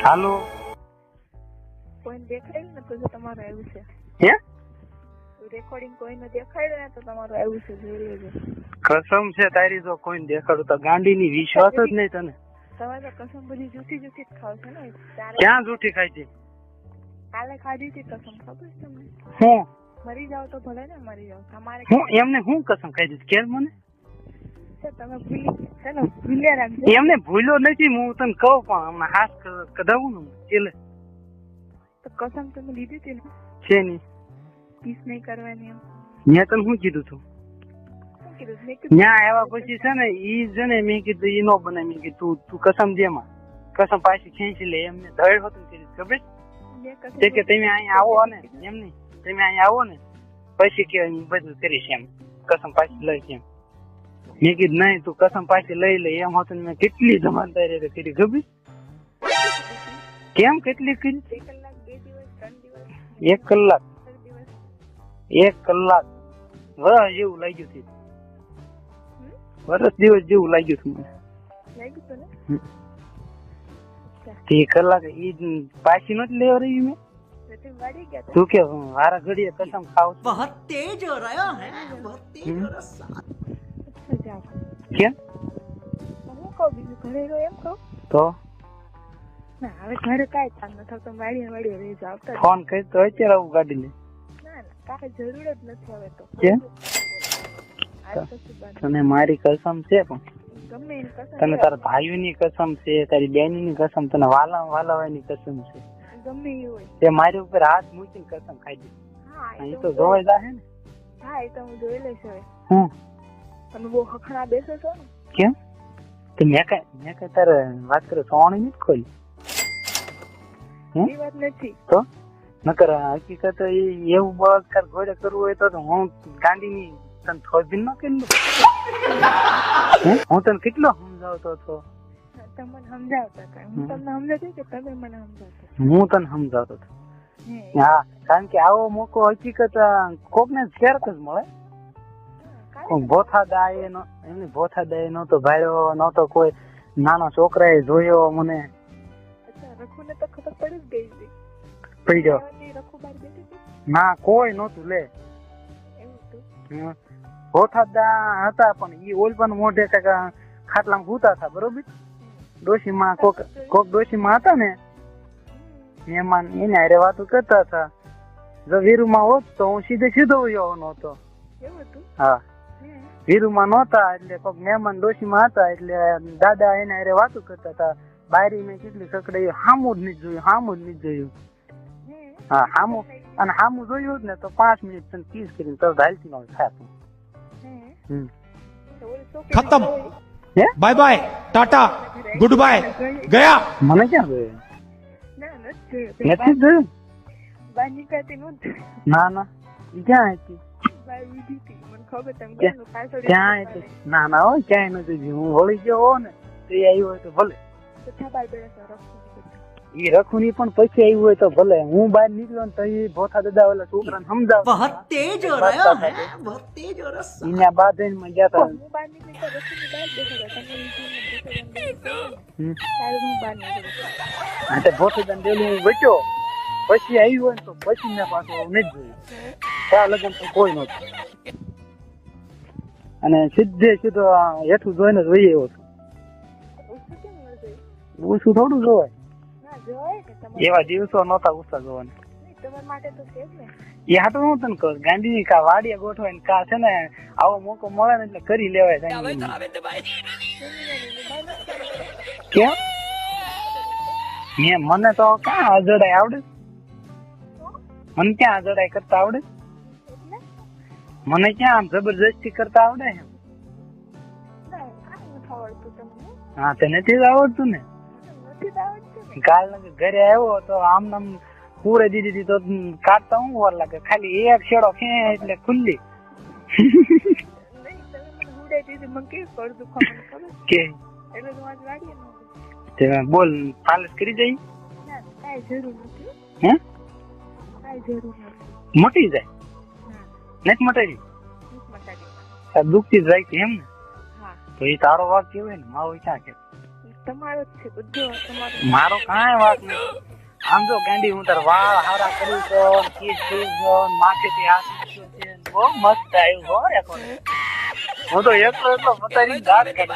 હાલો કોઈને દેખાડ્યું ને તો તમારું આવ્યું છે હે રેકોર્ડિંગ કોઈને દેખાડ્યું ને તો તમારું આવ્યું છે જોઈ લેજો કસમ છે તારી જો કોઈને દેખાડું તો ગાંડીની વિશ્વાસ જ નહીં તને તમે તો કસમ બધી જૂઠી જ ખાવ છો ને ક્યાં જૂઠી ખાઈ છે કાલે ખાધી હતી કસમ ખબર છે તમને હું મરી જાવ તો ભલે ને મરી જાવ તમારે હું એમને હું કસમ ખાઈ દીધી કેમ મને તમે ભૂલ્યા રાખજો એમને ભૂલ્યો નથી હું તને કહું પણ હમણાં હાથ કઢાવું ને એટલે તો કસમ તમે લીધી હતી ને છે નહીં પીસ નહીં કરવાની એમ મેં તને શું કીધું તું ત્યાં આવ્યા પછી છે ને ઈ છે ને મેં કીધું ઈ નો બને મેં કીધું તું કસમ જેમાં કસમ પાછી ખેંચી લે એમને ધડ હોતું કરી ખબર છે કે તમે અહીંયા આવો ને એમ નહીં તમે અહીંયા આવો ને પછી કે હું બધું કરીશ એમ કસમ પાછી લઈશ એમ મેં કીધું નહીં તું કસમ પાછી લઈ લે એમ હોતું મેં કેટલી ધમાલદારી કરી ખબર કેમ કેટલી કરી 1 કલાક 1 કલાક વર્ષ જેવું લાગ્યું હતું વર્ષ દિવસ જેવું લાગ્યું હતું મને તે કલાક ઈ પાછી નથી લેવા રહી મેં તું કે વારા ઘડીએ કસમ ખાવ बहुत तेज हो रहा है बहुत तेज हो रहा કેમ હું કહું બીજું ઘરે રહો એમ કહું તો ના હવે ઘરે કાંઈ કામ ન થતું વાડીએ રહી જાવ તો ફોન કરી તો અત્યારે આવું ગાડી લે ના કાંઈ જરૂર જ નથી હવે તો કેમ આજ પછી બંધ. તને મારી કસમ છે પણ ગમે એની કસમ તને તારા ભાઈઓની કસમ છે તારી બેનની કસમ તને વાલાવાની કસમ છે ગમે એ હોય તે મારી ઉપર હાથ મૂકીને કસમ ખાઈ દીધી હા અહીં તો જોવાય જાહે ને હા એ તો હું જોઈ લઈશ હવે હું તમે બહુ હખણા બેસો છો ને કેમ તો મેં કઈ તારે વાત કરે સોણી નથી ખોલી એ વાત નથી તો નકર હકીકત એવું બળાત્કાર ઘોડે કરવું હોય તો હું ગાંડીની તને થોભી ન કરી લઉં હું તને કેટલો સમજાવતો હતો તમે મને સમજાવતા હતા હું તમને સમજાતી કે તમે મને સમજાવતા હું તને સમજાવતો હતો હા કારણ કે આવો મોકો હકીકત કોક ને ક્યારેક જ મળે ભોથા દાય એમની ભોથા દાય નતો ભાડ્યો નતો કોઈ નાના છોકરાએ જોયો મને રખુને તો ખબર પડી જ ગઈ પડી ગયો રખુ બહાર બેઠી હતી ના કોઈ નતું લે એવું હતું ભોથા દા હતા પણ ઈ ઓલપન મોઢે ખાટલામાં ભૂતા હતા બરોબર ડોશીમાં કોક ડોશીમાં હતા ને મહેમાન એને હારે વાતો કરતા હતા જો વીરુમાં હોત તો હું સીધો વયો નહોતો એવું હતું હા વીરુમાં નહોતા એટલે કોક મહેમાન ડોશીમાં હતા એટલે દાદા એને હારે વાતો કરતા હતા બાયરી મેં કેટલી સકડાઈ હામું જ નહીં જોયું હા હામું અને હામું જોયું જ ને તો 5 મિનિટ તને કિસ કરીને તો હાલતી ન થાય खत्म bye bye tata good bye गया મને ક્યાં જોયું ના નથી નથી જોયું બહાર નીકળતી નહોતી ના ના ઈ ક્યાં હતી બહાર ઊભી હતી મને ખબર તમે પાછળ ક્યાં હતી ના ના હોય ક્યાંય નથી જોયું હું વળી ગયો હો ને તો એ આવ્યો હોય તો ભલે બાર બેઠા રખું ઈ રખુની પણ પછી આવ્યું હોય તો ભલે હું બહાર નીકળ્યો ને તો એ ભોથા દાદા ઓલા છોકરાને સમજાવ बहुत तेज हो रहा है बहुत तेज हो रहा है એના બાદ માં ગયા હતા હું બહાર નીકળી તો રખુની બહાર બેઠા હતા તમે હું બહાર નીકળી એટલે ભોથા દાદા ડેલી હું બચ્યો પછી આવ્યું હોય ને તો પછી મેં પાછું નથી જોયું ત્યાં લગન તો કોઈ નહોતું અને સીધો હેઠું જોઈને જોઈએ એવો છું ઓછું થોડું જોવાય એવા દિવસો નહોતા ઉષા જોવાના તમારા માટે તો છે જ ને એ હાટું હું તને કહું ગાંધીની કા વાડિયા ગોઠવાય ને કા છે ને આવો મોકો મળે ને એટલે કરી લેવાય કેમ મને તો ક્યાં અજડાય આવડે મને ક્યાં અજડાય કરતા આવડે મને ક્યાં આમ જબરજસ્તી કરતા આવડે હા તે નથી જ આવડતું ને કાલ ઘરે આવ્યો તો આમ નામ પૂરે દીધી તો કાઢતા હું વાર લાગે ખાલી એક છેડો ફે એટલે ખુલ્લી કે બોલ પાલસ કરી જઈ હે મટી જાય નથી મટાડી દુખતી જ રાખી એમ ને તો એ તારો વાક કેવાય ને મારો ક્યાં કે તમારો જ છે બધું તમારો. મારો કાંઈ વાત નહીં. આમ જો ગાંડી હું તાર વાળ હારા કરું છો, કીસ છો, માથેથી હાથ મૂક્યો છે, બહુ મસ્ત આવ્યું હો રેકોર્ડ. હું તો એટલો પતારી દાંત કરું.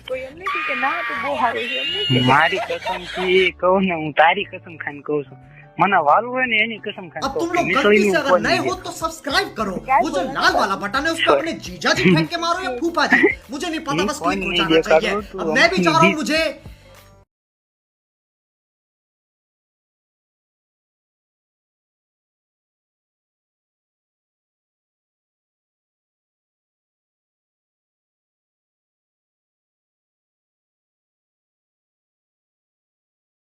કોઈ એમ નહીં કે ના તું બહુ સારું છે એમ નહીં. મારી કસમ થી કહું ને, હું તારી કસમ ખાઈને કહું છું, મને વાલું હોય ને એની કસમ ખાઈને अब तुम કહું लोग गलती से अगर नए हो तो सब्सक्राइब करो। वो जो लाल वाला बटन है उस पर अपने जीजा जी फेंक के मारो या फूफा जी, मुझे नहीं पता, बस क्लिक हो जाना चाहिए। अब मैं भी चाह रहा हूँ मुझे